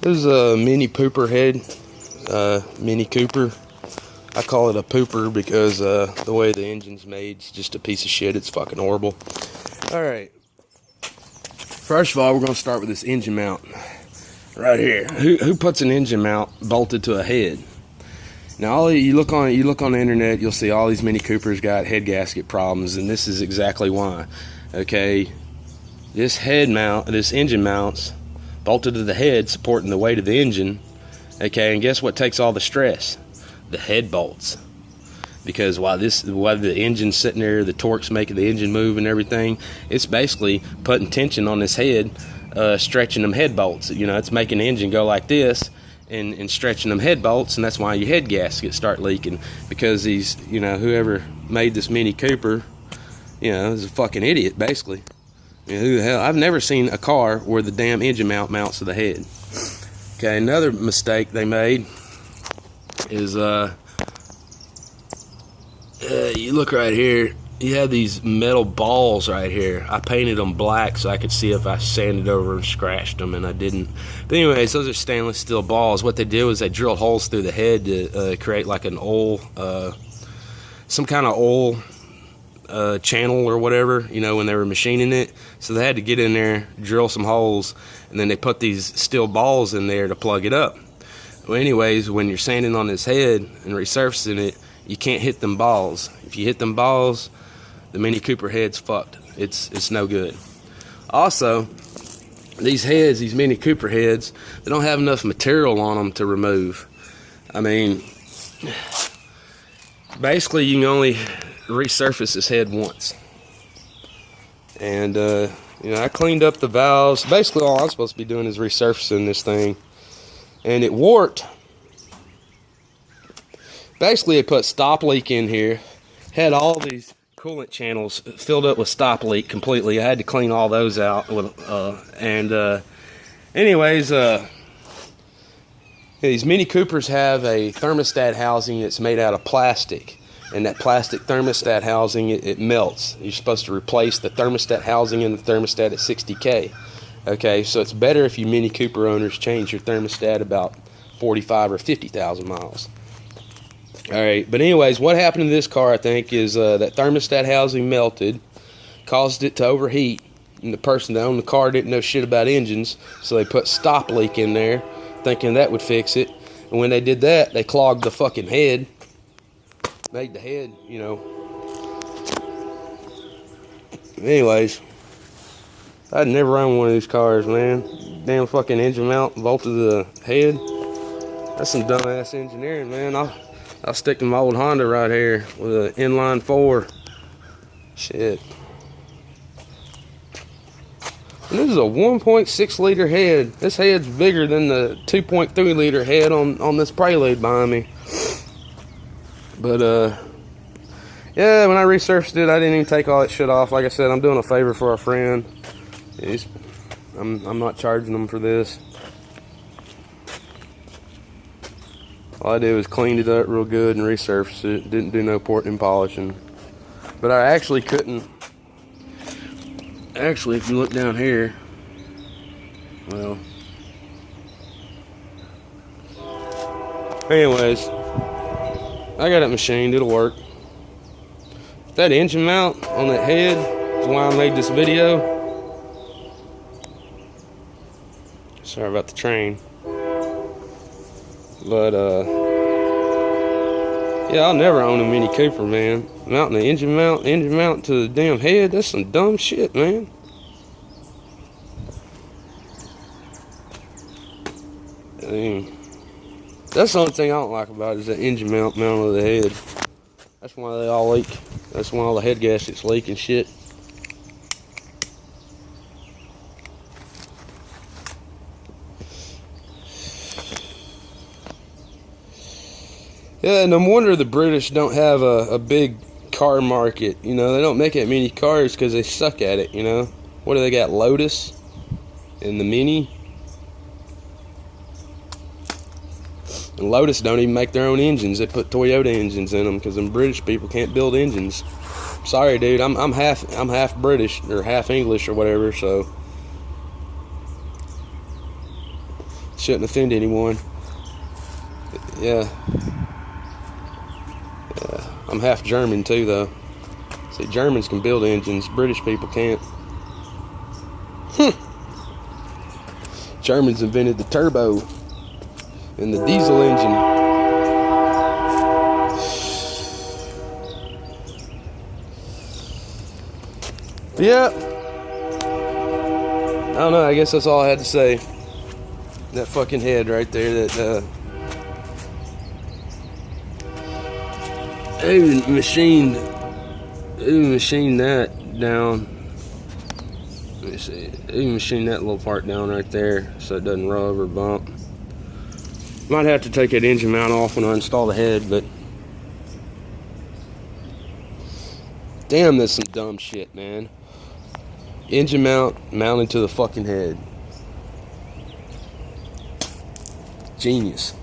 This is a Mini Pooper head, Mini Cooper. I call it a pooper because the way the engine's made is just a piece of shit. It's fucking horrible. Alright. First of all, we're going to start with this engine mount right here. Who puts an engine mount bolted to a head? Now, you look on the internet, you'll see all these Mini Coopers got head gasket problems, and this is exactly why. Okay, this engine mounts bolted to the head, supporting the weight of the engine. Okay, and guess what takes all the stress? The head bolts. Because while the engine's sitting there, the torque's making the engine move and everything, it's basically putting tension on this head, stretching them head bolts. You know, it's making the engine go like this and stretching them head bolts, and that's why your head gaskets start leaking. Because these, you know, whoever made this Mini Cooper, you know, is a fucking idiot, basically. You know, who the hell? I've never seen a car where the damn engine mount mounts to the head. Okay, another mistake they made is you look right here, you have these metal balls right here. I painted them black so I could see if I sanded over and scratched them, and I didn't. But anyways, those are stainless steel balls. What they did was they drilled holes through the head to create like an oil, some kind of oil channel or whatever, you know, when they were machining it. So they had to get in there, drill some holes, and then they put these steel balls in there to plug it up. Well, anyways, when you're sanding on this head and resurfacing it, you can't hit them balls. If you hit them balls, the Mini Cooper head's fucked. It's no good. Also, these heads, these Mini Cooper heads, they don't have enough material on them to remove. I mean, basically you can only resurface this head once. And you know, I cleaned up the valves. Basically all I'm supposed to be doing is resurfacing this thing, and it warped. Basically it put stop leak in here, had all these coolant channels filled up with stop leak completely. I had to clean all those out with anyways, these Mini Coopers have a thermostat housing that's made out of plastic. And that plastic thermostat housing, it melts. You're supposed to replace the thermostat housing in the thermostat at 60K. Okay, so it's better if you Mini Cooper owners change your thermostat about 45 or 50,000 miles. Alright, but anyways, what happened to this car, I think, is that thermostat housing melted, caused it to overheat, and the person that owned the car didn't know shit about engines, so they put stop leak in there, thinking that would fix it. And when they did that, they clogged the fucking head. Made the head, you know. Anyways, I'd never own one of these cars, man. Damn fucking engine mount bolted to the head. That's some dumbass engineering, man. I'll stick to my old Honda right here with an inline 4. Shit. And this is a 1.6 liter head. This head's bigger than the 2.3 liter head on this Prelude behind me. But yeah, when I resurfaced it, I didn't even take all that shit off. Like I said, I'm doing a favor for our friend. I'm not charging him for this. All I did was cleaned it up real good and resurfaced it. Didn't do no porting and polishing. But I actually couldn't. Actually, if you look down here, well, anyways, I got it machined, it'll work. That engine mount on that head is why I made this video. Sorry about the train. But yeah, I'll never own a Mini Cooper, man. Mounting the engine mount to the damn head, that's some dumb shit, man. I mean, that's the only thing I don't like about it, is that engine mount on the head. That's why they all leak. That's why all the head gaskets leak and shit. Yeah, no wonder the British don't have a big car market. You know, they don't make that many cars because they suck at it, you know. What do they got, Lotus and the Mini? And Lotus don't even make their own engines. They put Toyota engines in them because them British people can't build engines. Sorry, dude. I'm half British or half English or whatever. So Shouldn't offend anyone. Yeah. I'm half German too, though. See, Germans can build engines. British people can't. Germans invented the turbo and the diesel engine. Yeah. I don't know. I guess that's all I had to say. That fucking head right there. That they even machined that down. Let me see. They even machined that little part down right there so it doesn't rub or bump. Might have to take that engine mount off when I install the head, but damn, that's some dumb shit, man. Engine mount mounted to the fucking head. Genius.